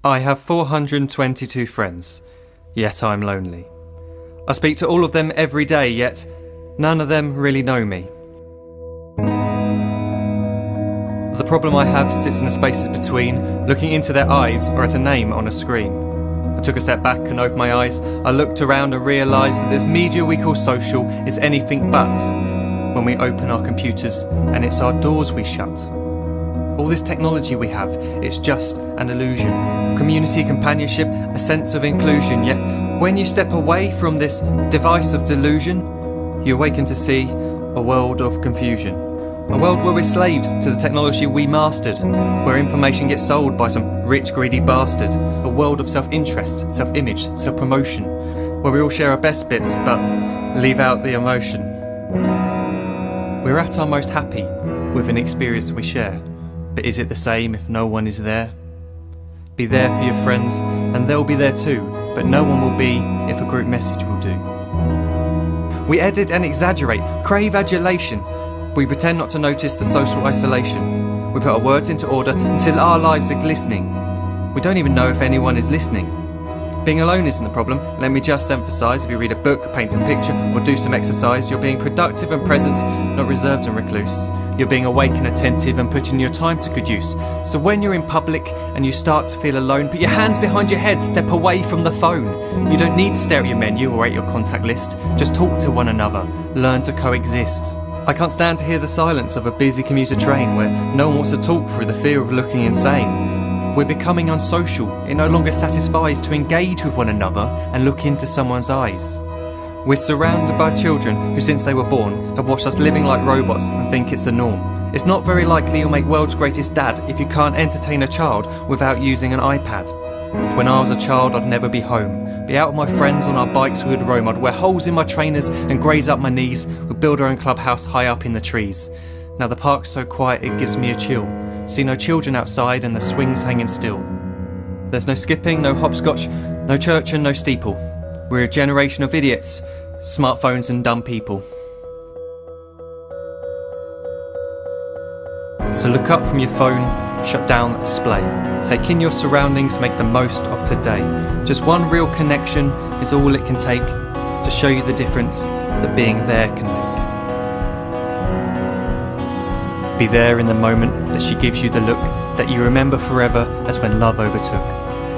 I have 422 friends, yet I'm lonely. I speak to all of them every day, yet none of them really know me. The problem I have sits in the spaces between looking into their eyes or at a name on a screen. I took a step back and opened my eyes. I looked around and realised that this media we call social is anything but when we open our computers and it's our doors we shut. All this technology we have, it's just an illusion. Community, companionship, a sense of inclusion. Yet when you step away from this device of delusion, you awaken to see a world of confusion. A world where we're slaves to the technology we mastered, where information gets sold by some rich, greedy bastard. A world of self-interest, self-image, self-promotion, where we all share our best bits but leave out the emotion. We're at our most happy with an experience we share. But is it the same if no one is there? Be there for your friends, and they'll be there too, but no one will be if a group message will do. We edit and exaggerate, crave adulation. We pretend not to notice the social isolation. We put our words into order until our lives are glistening. We don't even know if anyone is listening. Being alone isn't the problem. Let me just emphasise, if you read a book, paint a picture, or do some exercise, you're being productive and present, not reserved and recluse. You're being awake and attentive and putting your time to good use. So when you're in public and you start to feel alone, put your hands behind your head, step away from the phone. You don't need to stare at your menu or at your contact list. Just talk to one another. Learn to coexist. I can't stand to hear the silence of a busy commuter train where no one wants to talk through the fear of looking insane. We're becoming unsocial. It no longer satisfies to engage with one another and look into someone's eyes. We're surrounded by children who, since they were born, have watched us living like robots and think it's the norm. It's not very likely you'll make world's greatest dad if you can't entertain a child without using an iPad. When I was a child, I'd never be home. Be out with my friends on our bikes, we would roam. I'd wear holes in my trainers and graze up my knees. We'd build our own clubhouse high up in the trees. Now the park's so quiet it gives me a chill. See no children outside and the swings hanging still. There's no skipping, no hopscotch, no church and no steeple. We're a generation of idiots, smartphones and dumb people. So look up from your phone, shut down the display. Take in your surroundings, make the most of today. Just one real connection is all it can take to show you the difference that being there can make. Be there in the moment that she gives you the look that you remember forever as when love overtook.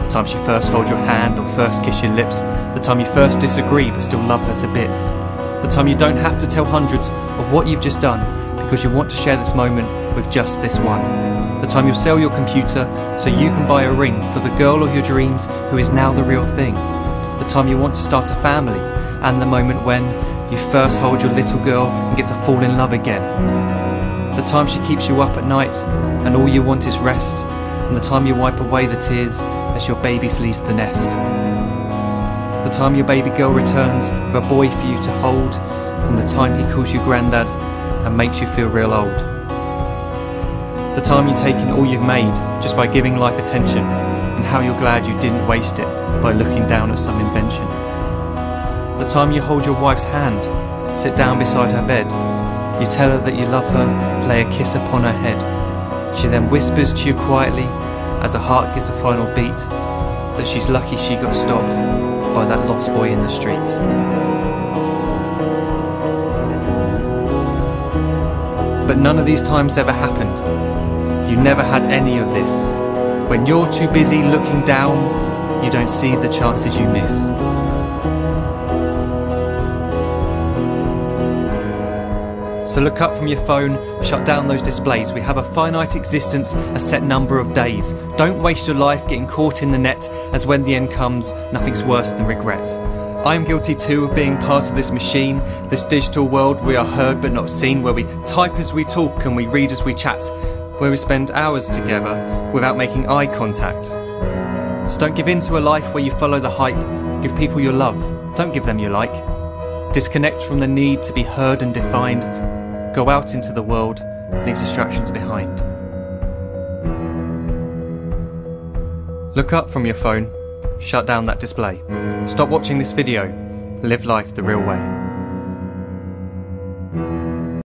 The time she first holds your hand or first kiss your lips. The time you first disagree but still love her to bits. The time you don't have to tell hundreds of what you've just done because you want to share this moment with just this one. The time you'll sell your computer so you can buy a ring for the girl of your dreams who is now the real thing. The time you want to start a family, and the moment when you first hold your little girl and get to fall in love again. The time she keeps you up at night and all you want is rest, and the time you wipe away the tears as your baby flees the nest. The time your baby girl returns with a boy for you to hold, and the time he calls you granddad and makes you feel real old. The time you take in all you've made just by giving life attention, and how you're glad you didn't waste it by looking down at some invention. The time you hold your wife's hand, sit down beside her bed, you tell her that you love her, lay a kiss upon her head. She then whispers to you quietly as her heart gives a final beat that she's lucky she got stopped by that lost boy in the street. But none of these times ever happened. You never had any of this. When you're too busy looking down, you don't see the chances you miss. So look up from your phone, shut down those displays. We have a finite existence, a set number of days. Don't waste your life getting caught in the net, as when the end comes, nothing's worse than regret. I'm guilty too of being part of this machine, this digital world we are heard but not seen, where we type as we talk and we read as we chat, where we spend hours together without making eye contact. So don't give in to a life where you follow the hype. Give people your love, don't give them your like. Disconnect from the need to be heard and defined. Go out into the world, leave distractions behind. Look up from your phone, shut down that display. Stop watching this video, live life the real way.